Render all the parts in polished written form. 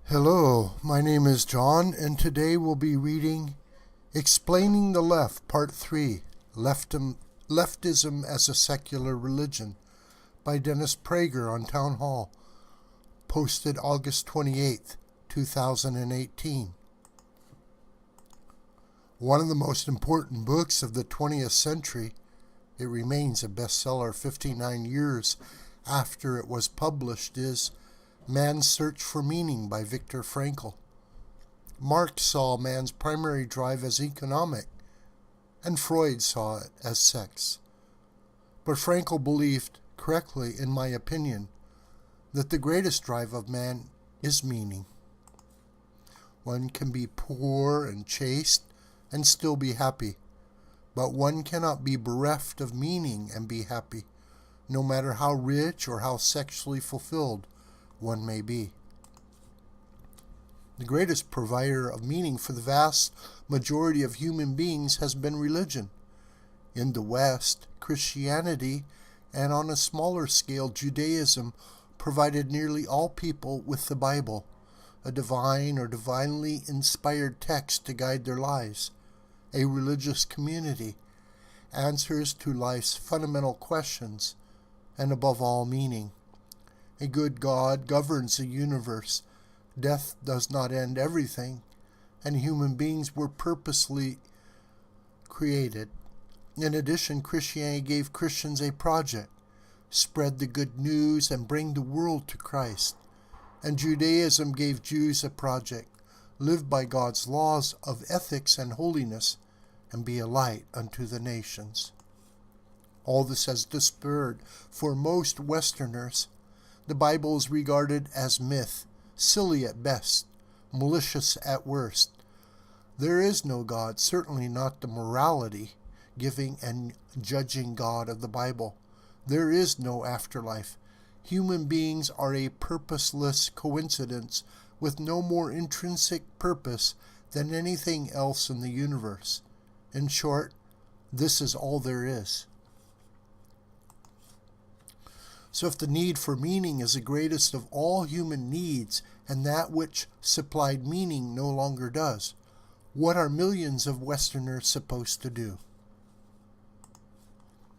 Hello, my name is John, and today we'll be reading Explaining the Left, Part 3, Leftism as a Secular Religion, by Dennis Prager on Townhall, posted August 28, 2018. One of the most important books of the 20th century, it remains a bestseller 59 years after it was published, is Man's Search for Meaning by Viktor Frankl. Marx saw man's primary drive as economic, and Freud saw it as sex. But Frankl believed, correctly in my opinion, that the greatest drive of man is meaning. One can be poor and chaste and still be happy, but one cannot be bereft of meaning and be happy, no matter how rich or how sexually fulfilled one may be. The greatest provider of meaning for the vast majority of human beings has been religion. In the West, Christianity, and on a smaller scale, Judaism, provided nearly all people with the Bible, a divine or divinely inspired text to guide their lives, a religious community, answers to life's fundamental questions, and above all, meaning. A good God governs the universe. Death does not end everything, and human beings were purposely created. In addition, Christianity gave Christians a project: spread the good news and bring the world to Christ. And Judaism gave Jews a project: live by God's laws of ethics and holiness, and be a light unto the nations. All this has disappeared for most Westerners. The Bible is regarded as myth, silly at best, malicious at worst. There is no God, certainly not the morality, giving and judging God of the Bible. There is no afterlife. Human beings are a purposeless coincidence with no more intrinsic purpose than anything else in the universe. In short, this is all there is. So if the need for meaning is the greatest of all human needs, and that which supplied meaning no longer does, what are millions of Westerners supposed to do?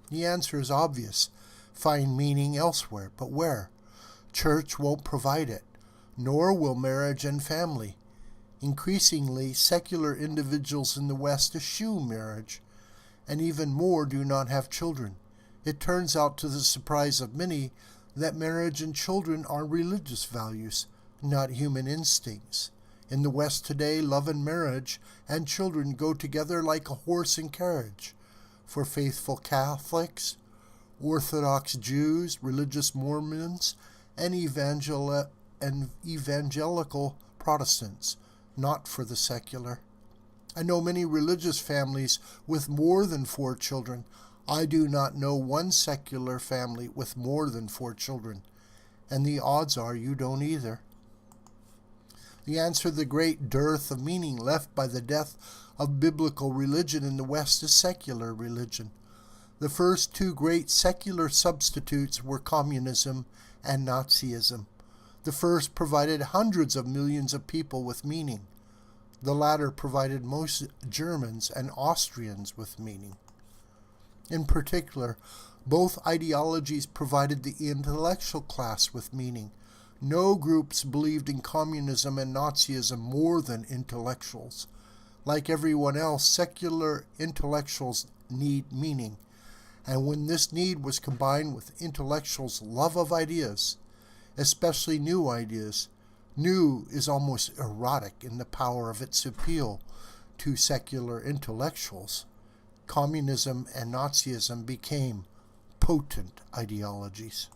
The answer is obvious: find meaning elsewhere. But where? Church won't provide it, nor will marriage and family. Increasingly, secular individuals in the West eschew marriage, and even more do not have children. It turns out, to the surprise of many, that marriage and children are religious values, not human instincts. In the West today, love and marriage and children go together like a horse and carriage. For faithful Catholics, Orthodox Jews, religious Mormons, and evangelical Protestants, not for the secular. I know many religious families with more than 4 children. I do not know one secular family with more than 4 children, and the odds are you don't either. The answer to the great dearth of meaning left by the death of biblical religion in the West is secular religion. The first 2 great secular substitutes were communism and Nazism. The first provided hundreds of millions of people with meaning. The latter provided most Germans and Austrians with meaning. In particular, both ideologies provided the intellectual class with meaning. No groups believed in communism and Nazism more than intellectuals. Like everyone else, secular intellectuals need meaning. And when this need was combined with intellectuals' love of ideas, especially new ideas, new is almost erotic in the power of its appeal to secular intellectuals. Communism and Nazism became potent ideologies.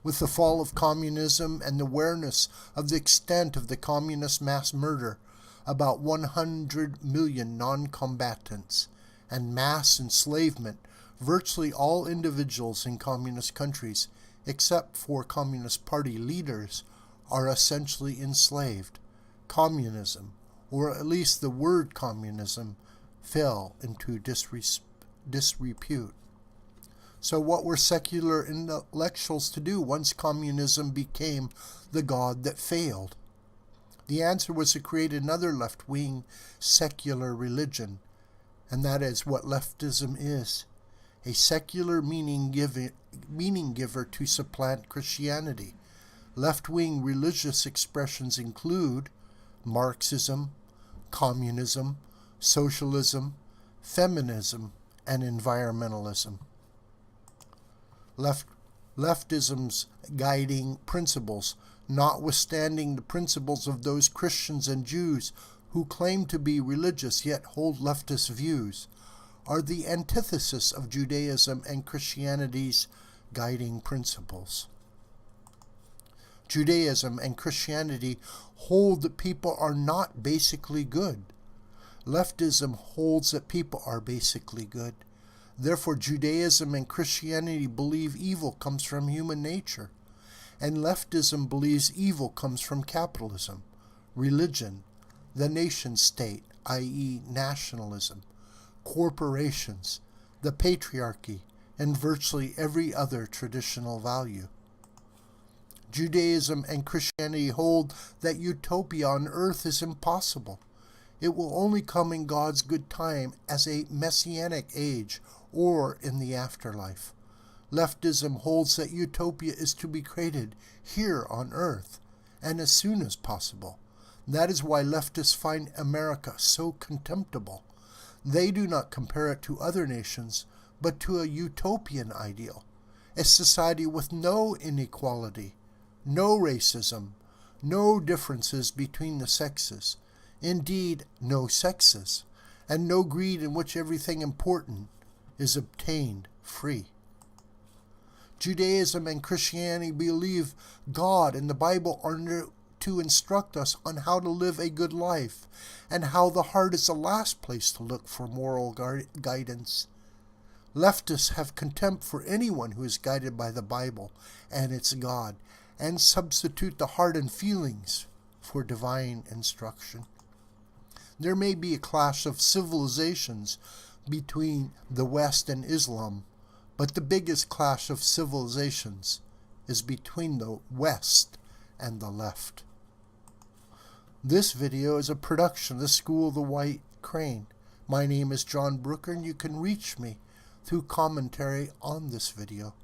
With the fall of communism and the awareness of the extent of the communist mass murder, about 100 million non-combatants, and mass enslavement, virtually all individuals in communist countries, except for Communist Party leaders, are essentially enslaved. Communism, or at least the word communism, fell into disrepute. So what were secular intellectuals to do once communism became the god that failed? The answer was to create another left-wing secular religion, and that is what leftism is, a secular meaning giver to supplant Christianity. Left-wing religious expressions include Marxism, communism, socialism, feminism, and environmentalism. Leftism's guiding principles, notwithstanding the principles of those Christians and Jews who claim to be religious yet hold leftist views, are the antithesis of Judaism and Christianity's guiding principles. Judaism and Christianity hold that people are not basically good. Leftism holds that people are basically good. Therefore, Judaism and Christianity believe evil comes from human nature, and leftism believes evil comes from capitalism, religion, the nation-state, i.e. nationalism, corporations, the patriarchy, and virtually every other traditional value. Judaism and Christianity hold that utopia on earth is impossible. It will only come in God's good time as a messianic age or in the afterlife. Leftism holds that utopia is to be created here on earth and as soon as possible. That is why leftists find America so contemptible. They do not compare it to other nations, but to a utopian ideal, a society with no inequality, no racism, no differences between the sexes, indeed no sexes, and no greed in which everything important is obtained free. Judaism and Christianity believe God and the Bible are to instruct us on how to live a good life, and how the heart is the last place to look for moral guidance. Leftists have contempt for anyone who is guided by the Bible and its God, and substitute the heart and feelings for divine instruction. There may be a clash of civilizations between the West and Islam, but the biggest clash of civilizations is between the West and the left. This video is a production of the School of the White Crane. My name is John Brooker, and you can reach me through commentary on this video.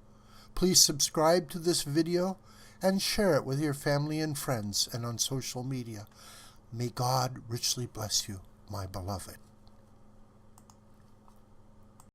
Please subscribe to this video and share it with your family and friends and on social media. May God richly bless you, my beloved.